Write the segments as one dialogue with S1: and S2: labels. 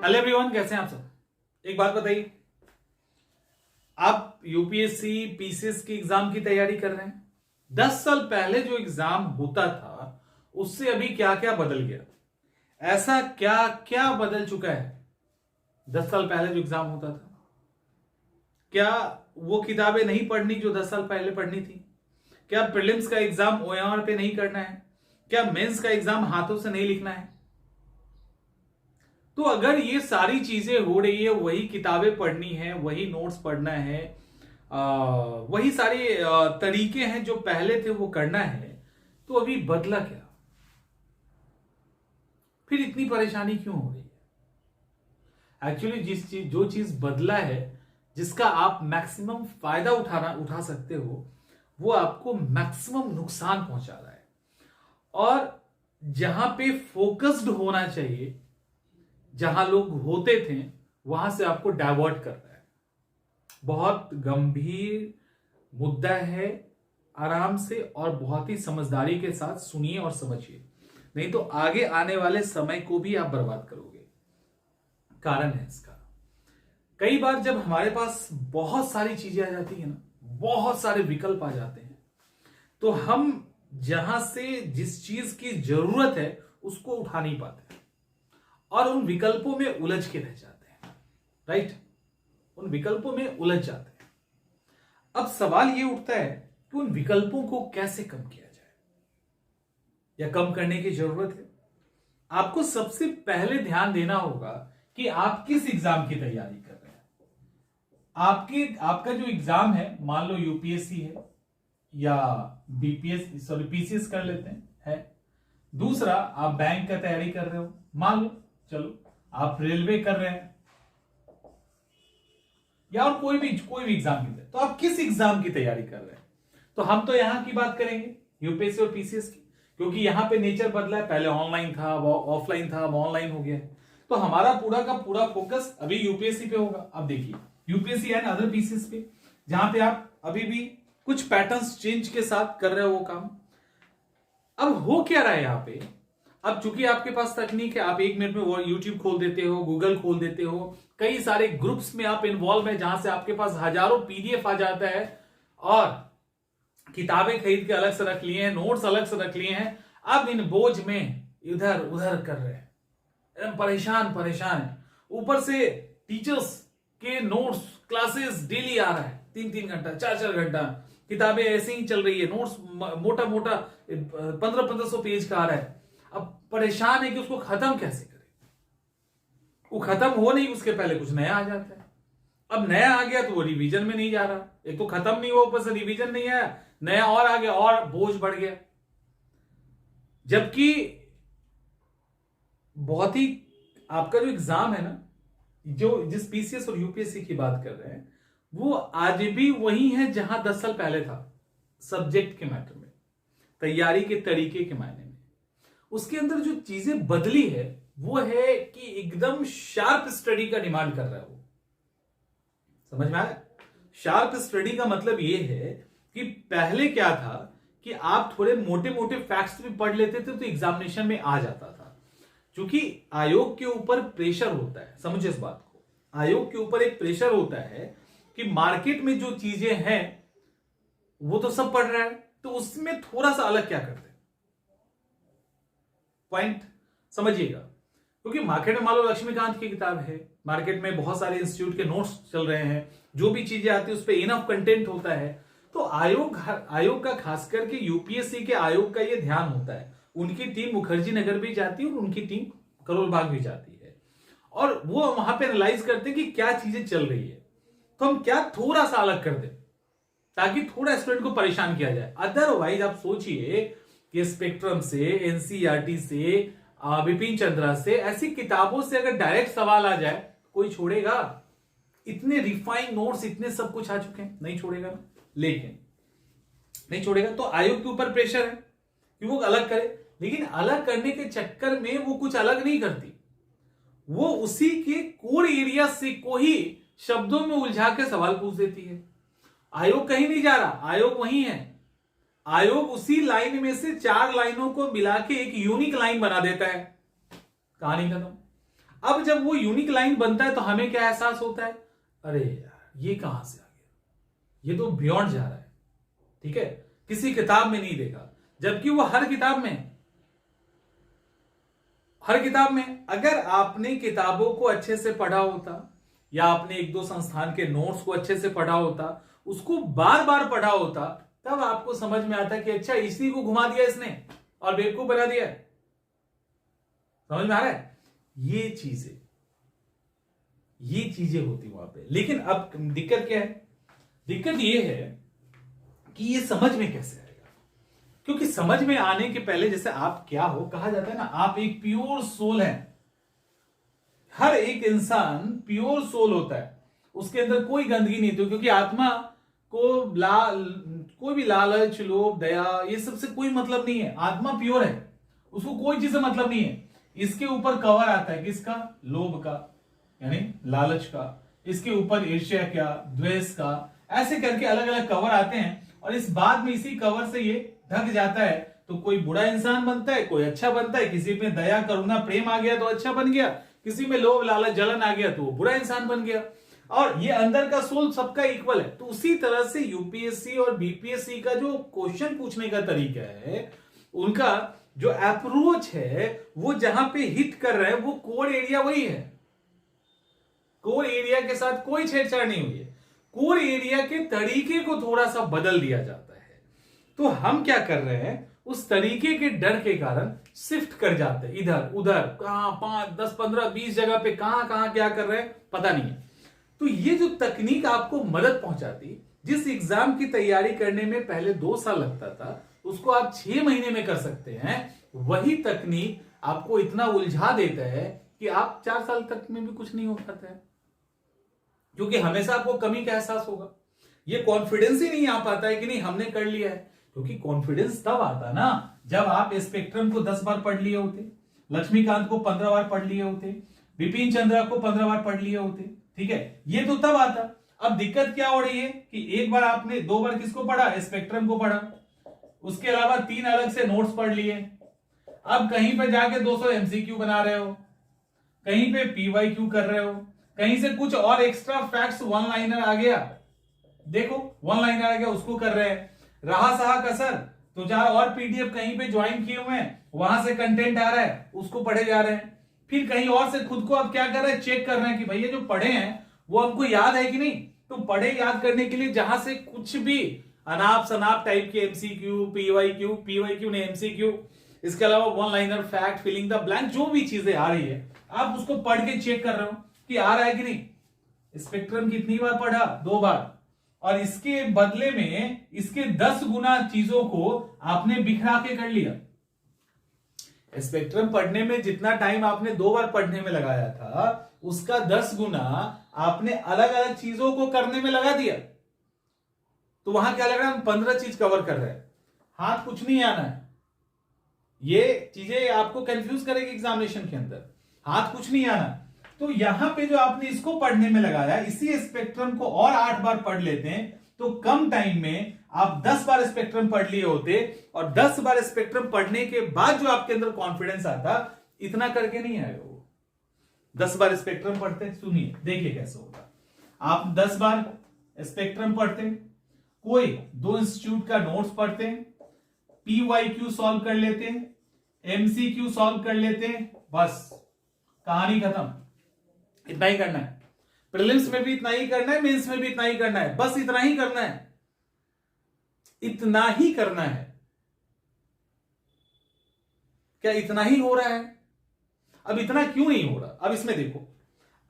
S1: Hello everyone, कैसे हैं आप सब। एक बात बताइए, आप यूपीएससी पीसीएस की एग्जाम की तैयारी कर रहे हैं। 10 साल पहले जो एग्जाम होता था उससे अभी क्या क्या बदल गया, ऐसा क्या क्या बदल चुका है। 10 साल पहले जो एग्जाम होता था, क्या वो किताबें नहीं पढ़नी जो 10 साल पहले पढ़नी थी? क्या प्रीलिम्स का एग्जाम ओएमआर पे नहीं करना है? क्या मेंस का एग्जाम हाथों से नहीं लिखना है? तो अगर ये सारी चीजें हो रही है, वही किताबें पढ़नी है, वही नोट्स पढ़ना है, वही सारे तरीके हैं जो पहले थे वो करना है, तो अभी बदला क्या? फिर इतनी परेशानी क्यों हो रही है? एक्चुअली जो चीज बदला है, जिसका आप मैक्सिमम फायदा उठा सकते हो, वो आपको मैक्सिमम नुकसान पहुंचा रहा है। और जहां पे फोकस्ड होना चाहिए, जहां लोग होते थे, वहां से आपको डाइवर्ट कर रहा है। बहुत गंभीर मुद्दा है। आराम से और बहुत ही समझदारी के साथ सुनिए और समझिए, नहीं तो आगे आने वाले समय को भी आप बर्बाद करोगे। कारण है इसका, कई बार जब हमारे पास बहुत सारी चीजें आ जाती है ना, बहुत सारे विकल्प आ जाते हैं, तो हम जहां से जिस चीज की जरूरत है उसको उठा नहीं पाते और उन विकल्पों में उलझ के रह जाते हैं। राइट, उन विकल्पों में उलझ जाते हैं। अब सवाल यह उठता है कि उन विकल्पों को कैसे कम किया जाए या कम करने की जरूरत है। आपको सबसे पहले ध्यान देना होगा कि आप किस एग्जाम की तैयारी कर रहे हैं। आपका जो एग्जाम है, मान लो यूपीएससी है या पीसीएस कर लेते हैं, है। दूसरा, आप बैंक का तैयारी कर रहे हो, मान लो, चलो आप रेलवे कर रहे हैं या और कोई भी एग्जाम की, तो आप किस एग्जाम की तैयारी कर रहे हैं? तो हम तो यहां की बात करेंगे, यूपीएससी और पीसीएस की, क्योंकि यहां पे नेचर बदला है। पहले ऑनलाइन था, वो ऑफलाइन था, वो ऑनलाइन हो गया है। तो हमारा पूरा का पूरा फोकस अभी यूपीएससी पे होगा। अब देखिए, यूपीएससी एंड अदर पीसीएस पे, जहां पे आप अभी भी कुछ पैटर्न्स चेंज के साथ कर रहे हो वो काम। अब हो क्या रहा है यहां पे, अब चूंकि आपके पास तकनीक है, आप 1 मिनट में वो यूट्यूब खोल देते हो, गूगल खोल देते हो, कई सारे ग्रुप्स में आप इन्वॉल्व है, जहां से आपके पास हजारों पीडीएफ आ जाता है और किताबें खरीद के अलग से रख लिए हैं, नोट्स अलग से रख लिए हैं। अब इन बोझ में इधर उधर कर रहे हैं, एकदम परेशान है। ऊपर से टीचर्स के नोट्स क्लासेस डेली आ रहा है, 3-3 घंटा, 4-4 घंटा किताबें ऐसे ही चल रही है। नोट्स मोटा 1500 पेज का आ रहा है। अब परेशान है कि उसको खत्म कैसे करें। वो खत्म हो नहीं, उसके पहले कुछ नया आ जाता है। अब नया आ गया तो वो रिवीजन में नहीं जा रहा, एक तो खत्म नहीं हुआ, ऊपर से रिवीजन नहीं आया, नया और आ गया और बोझ बढ़ गया। जबकि बहुत ही आपका जो एग्जाम है ना, जिस पीसीएस और यूपीएससी की बात कर रहे हैं, वो आज भी वही है जहां 10 साल पहले था। सब्जेक्ट के मैटर में, तैयारी के तरीके के मायने में, उसके अंदर जो चीजें बदली है वो है कि एकदम शार्प स्टडी का डिमांड कर रहा है वो। समझ में आया? शार्प स्टडी का मतलब ये है कि पहले क्या था कि आप थोड़े मोटे मोटे फैक्ट्स भी पढ़ लेते थे तो एग्जामिनेशन में आ जाता था। क्योंकि आयोग के ऊपर प्रेशर होता है, समझे इस बात को, आयोग के ऊपर एक प्रेशर होता है कि मार्केट में जो चीजें हैं वो तो सब पढ़ रहा है, तो उसमें थोड़ा सा अलग क्या करते हैं। पॉइंट समझिएगा, क्योंकि मार्केट में मान लो लक्ष्मीकांत की किताब है, मार्केट में बहुत सारे इंस्टीट्यूट के नोट्स चल रहे हैं, जो भी चीजें आती है उस पर इनफ कंटेंट होता है। तो आयोग का खास करके यूपीएससी के आयोग का यह ध्यान होता है। उनकी टीम मुखर्जी नगर भी जाती है और उनकी टीम करोल बाग भी जाती है, और वो वहां पे एनालाइज करते हैं कि क्या चीजें चल रही है, तो हम क्या थोड़ा सा अलग कर दें ताकि थोड़ा स्टूडेंट को परेशान किया जाए। अदरवाइज आप सोचिए कि स्पेक्ट्रम से, एनसीईआरटी से, बिपिन चंद्रा से, ऐसी किताबों से अगर डायरेक्ट सवाल आ जाए, कोई छोड़ेगा? इतने रिफाइंड नोट्स, इतने सब कुछ आ चुके हैं, नहीं छोड़ेगा ना। लेकिन नहीं छोड़ेगा तो आयोग के ऊपर प्रेशर है कि वो अलग करे, लेकिन अलग करने के चक्कर में वो कुछ अलग नहीं करती, वो उसी के कोर एरिया से को ही शब्दों में उलझा के सवाल पूछ देती है। आयोग कहीं नहीं जा रहा, आयोग वही है। आयोग उसी लाइन में से 4 लाइनों को मिला के एक यूनिक लाइन बना देता है, कहानी खत्म। अब जब वो यूनिक लाइन बनता है तो हमें क्या एहसास होता है, अरे यार ये कहां से आ गया, ये तो बियॉन्ड जा रहा है, ठीक है, किसी किताब में नहीं देखा, जबकि वो हर किताब में अगर आपने किताबों को अच्छे से पढ़ा होता या आपने एक दो संस्थान के नोट्स को अच्छे से पढ़ा होता, उसको बार बार पढ़ा होता, तब आपको समझ में आता कि अच्छा इसी को घुमा दिया इसने और बेवकूफ बना दिया। समझ में आ रहा है? ये चीजें होती वहां पे। लेकिन अब दिक्कत क्या है? दिक्कत ये है कि ये समझ में कैसे आएगा, क्योंकि समझ में आने के पहले जैसे आप क्या हो, कहा जाता है ना, आप एक प्योर सोल है। हर एक इंसान प्योर सोल होता है, उसके अंदर कोई गंदगी नहीं होती, क्योंकि आत्मा को कोई भी लालच, लोभ, दया, ये सबसे कोई मतलब नहीं है। आत्मा प्योर है, उसको कोई चीज से मतलब नहीं है। इसके ऊपर कवर आता है किसका? लोभ का, यानी लालच का। इसके ऊपर ईर्ष्या का, द्वेष का, ऐसे करके अलग अलग कवर आते हैं, और इस बाद में इसी कवर से ये ढक जाता है, तो कोई बुरा इंसान बनता है, कोई अच्छा बनता है। किसी में दया, करुणा, प्रेम आ गया तो अच्छा बन गया, किसी में लोभ, लालच, जलन आ गया तो वो बुरा इंसान बन गया। और ये अंदर का सोल सबका इक्वल है। तो उसी तरह से यूपीएससी और बीपीएससी का जो क्वेश्चन पूछने का तरीका है, उनका जो अप्रोच है, वो जहां पे हिट कर रहे हैं वो कोर एरिया वही है। कोर एरिया के साथ कोई छेड़छाड़ नहीं हुई है। कोर एरिया के तरीके को थोड़ा सा बदल दिया जाता है। तो हम क्या कर रहे हैं, उस तरीके के डर के कारण शिफ्ट कर जाते हैं इधर उधर, कहां 5, 10, 15, 20 जगह पे कहां कहां क्या कर रहे हैं पता नहीं है। तो ये जो तकनीक आपको मदद पहुंचाती, जिस एग्जाम की तैयारी करने में पहले 2 साल लगता था, उसको आप 6 महीने में कर सकते हैं। वही तकनीक आपको इतना उलझा देता है कि आप 4 साल तक में भी कुछ नहीं हो पाता है, क्योंकि हमेशा आपको कमी का एहसास होगा। ये कॉन्फिडेंस ही नहीं आ पाता है कि नहीं हमने कर लिया है, क्योंकि कॉन्फिडेंस तब आता ना जब आप स्पेक्ट्रम को 10 बार पढ़ लिए होते, लक्ष्मीकांत को 15 बार पढ़ लिए होते, बिपिन चंद्रा को 15 बार पढ़ लिए होते, ठीक है, ये तो तब आता। अब दिक्कत क्या हो रही है कि एक बार आपने 2 बार किसको पढ़ा? स्पेक्ट्रम को पढ़ा, उसके अलावा 3 अलग से नोट्स पढ़ लिए। अब कहीं पे जाके 200 एमसीक्यू बना रहे हो, कहीं पे पीवाईक्यू कर रहे हो, कहीं से कुछ और एक्स्ट्रा फैक्ट्स, वन लाइनर आ गया, देखो वन लाइनर आ गया, उसको कर रहे हैं। रहा सहा कसर तो 4 और पीडीएफ कहीं पे ज्वाइन किए हुए हैं, वहां से कंटेंट आ रहा है, उसको पढ़े जा रहे हैं। फिर कहीं और से खुद को अब क्या कर रहे हैं, चेक कर रहे हैं कि भैया जो पढ़े हैं वो हमको याद है कि नहीं। तो पढ़े याद करने के लिए जहां से कुछ भी अनाप शनाप टाइप के एमसीक्यू, पीवाईक्यू ने एमसीक्यू, इसके अलावा one liner, fact, filling the blank, जो भी चीजें आ रही है आप उसको पढ़ के चेक कर रहे हो कि आ रहा है कि नहीं। स्पेक्ट्रम कितनी बार पढ़ा? 2 बार, और इसके बदले में इसके 10 गुना चीजों को आपने बिखरा के कर लिया। स्पेक्ट्रम पढ़ने में जितना टाइम आपने 2 बार पढ़ने में लगाया था, उसका 10 गुना आपने अलग अलग चीजों को करने में लगा दिया। तो वहां क्या लग रहा है, हम 15 चीज कवर कर रहे हैं, हाथ कुछ नहीं आना है। ये चीजें आपको कंफ्यूज करेगी एग्जामिनेशन के अंदर, हाथ कुछ नहीं आना। तो यहां पे जो आपने इसको पढ़ने में लगाया, इसी स्पेक्ट्रम को और 8 बार पढ़ लेते हैं, तो कम टाइम में आप 10 बार स्पेक्ट्रम पढ़ लिए होते, और 10 बार स्पेक्ट्रम पढ़ने के बाद जो आपके अंदर कॉन्फिडेंस आता, इतना करके नहीं आएगा वो। 10 बार स्पेक्ट्रम पढ़ते, सुनिए देखिए कैसे होगा। आप 10 बार स्पेक्ट्रम पढ़ते, कोई 2 इंस्टीट्यूट का नोट्स पढ़ते, पीवाईक्यू सॉल्व कर लेते, एमसीक्यू सॉल्व कर लेते, बस कहानी खत्म। इतना ही करना है, प्रीलिम्स में भी इतना ही करना है, मेंस में भी इतना ही करना है, बस इतना ही करना है, इतना ही करना है। क्या इतना ही हो रहा है? अब इतना क्यों नहीं हो रहा? अब इसमें देखो,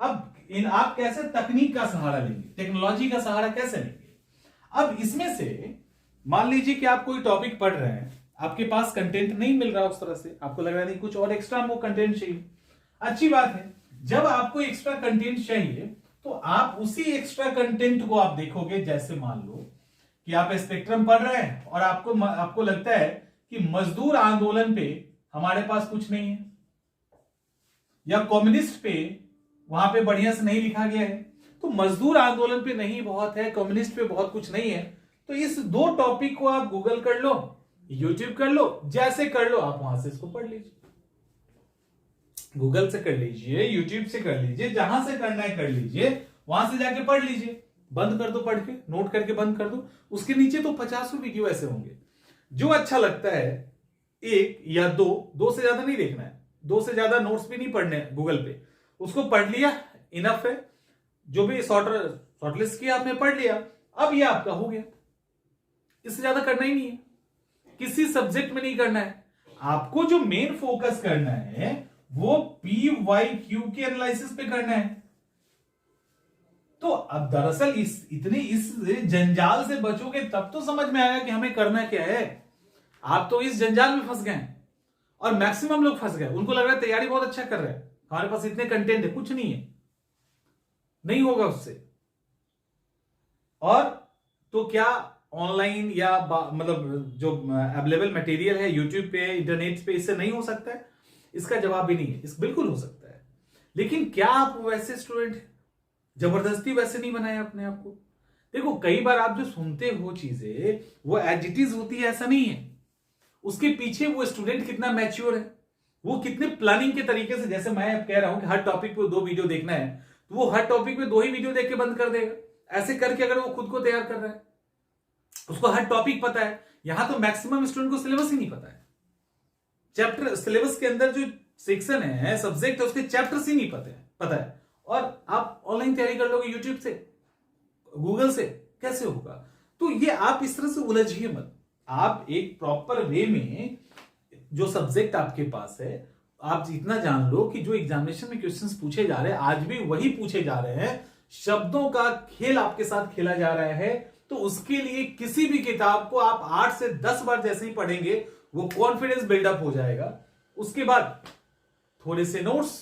S1: अब आप कैसे तकनीक का सहारा लेंगे, टेक्नोलॉजी का सहारा कैसे लेंगे। अब इसमें से मान लीजिए कि आप कोई टॉपिक पढ़ रहे हैं, आपके पास कंटेंट नहीं मिल रहा उस तरह से, आपको लग रहा नहीं कुछ और एक्स्ट्रा हमको कंटेंट चाहिए। अच्छी बात है, जब आपको एक्स्ट्रा कंटेंट चाहिए तो आप उसी एक्स्ट्रा कंटेंट को आप देखोगे। जैसे मान लो कि आप स्पेक्ट्रम पढ़ रहे हैं और आपको लगता है कि मजदूर आंदोलन पे हमारे पास कुछ नहीं है, या कम्युनिस्ट पे वहां पे बढ़िया से नहीं लिखा गया है, तो मजदूर आंदोलन पे नहीं बहुत है, कम्युनिस्ट पे बहुत कुछ नहीं है, तो इस 2 टॉपिक को आप गूगल कर लो, यूट्यूब कर लो, जैसे कर लो, आप वहां से इसको पढ़ लीजिए। गूगल से कर लीजिए, यूट्यूब से कर लीजिए, जहां से करना है कर लीजिए, वहां से जाके पढ़ लीजिए। बंद कर दो, पढ़ के नोट करके बंद कर दो। उसके नीचे तो 50 वीडियो ऐसे होंगे। जो अच्छा लगता है, एक या दो से ज्यादा नहीं देखना है, दो से ज्यादा नोट्स भी नहीं पढ़ने गूगल पे। उसको पढ़ लिया, इनफ है। जो भी शॉर्टलिस्ट किया आपने, पढ़ लिया, अब ये आपका हो गया। इससे ज्यादा करना ही नहीं है, किसी सब्जेक्ट में नहीं करना है। आपको जो मेन फोकस करना है वो PYQ के एनालिसिस पे करना है। तो अब दरअसल इस जंजाल से बचोगे तब तो समझ में आएगा कि हमें करना क्या है। आप तो इस जंजाल में फंस गए हैं, और मैक्सिमम लोग फंस गए। उनको लग रहा है तैयारी बहुत अच्छा कर रहे हैं, हमारे पास इतने कंटेंट है, कुछ नहीं है, नहीं होगा उससे। और तो क्या ऑनलाइन या मतलब जो अवेलेबल मटेरियल है यूट्यूब पे, इंटरनेट पे, इससे नहीं हो सकता है? इसका जवाब भी नहीं है, इस बिल्कुल हो सकता है। लेकिन क्या आप वैसे स्टूडेंट हैं? जबरदस्ती वैसे नहीं बनाया अपने आप को। देखो, कई बार आप जो सुनते हो चीजें वो एज इट इज होती है, ऐसा नहीं है। उसके पीछे वो स्टूडेंट कितना मैच्योर है, वो कितने प्लानिंग के तरीके से, जैसे मैं कह रहा हूं कि हर टॉपिक पे 2 वीडियो देखना है, तो वो हर टॉपिक पे 2 ही वीडियो देख के बंद कर देगा। ऐसे करके अगर वो खुद को तैयार कर रहा है, उसको हर टॉपिक पता है। यहां तो मैक्सिमम स्टूडेंट को सिलेबस ही नहीं पता है। चैप्टर सिलेबस के अंदर जो सेक्शन है, सब्जेक्ट है, उसके चैप्टर्स ही नहीं पता है। और आप ऑनलाइन तैयारी कर लोगे यूट्यूब से, गूगल से, कैसे होगा? तो ये आप इस तरह से उलझिए मत। आप एक प्रॉपर वे में जो सब्जेक्ट आपके पास है, आप इतना जान लो कि जो एग्जामिनेशन में क्वेश्चंस पूछे जा रहे हैं आज भी वही पूछे जा रहे हैं। शब्दों का खेल आपके साथ खेला जा रहा है। तो उसके लिए किसी भी किताब को आप 8 से 10 बार जैसे ही पढ़ेंगे, वो कॉन्फिडेंस बिल्डअप हो जाएगा। उसके बाद थोड़े से नोट्स,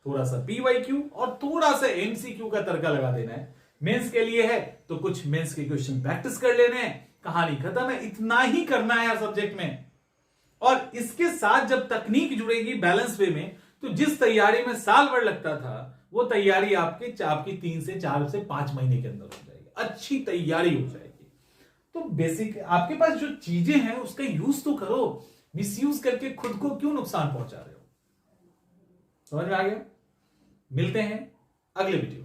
S1: थोड़ा सा PYQ और थोड़ा सा MCQ का तड़का लगा देना है। मेंस के लिए है तो कुछ मेंस के क्वेश्चन प्रैक्टिस कर लेने हैं, कहानी खत्म है। इतना ही करना है हर सब्जेक्ट में। और इसके साथ जब तकनीक जुड़ेगी बैलेंस वे में, तो जिस तैयारी में साल भर लगता था, वो तैयारी आपकी 3 से 4 से 5 महीने के अंदर हो जाएगी। अच्छी तैयारी हो जाएगी। तो बेसिक आपके पास जो चीजें हैं उसका यूज तो करो। मिसयूज करके खुद को क्यों नुकसान पहुंचा रहे हो? समझ में आ गया? मिलते हैं अगले वीडियो।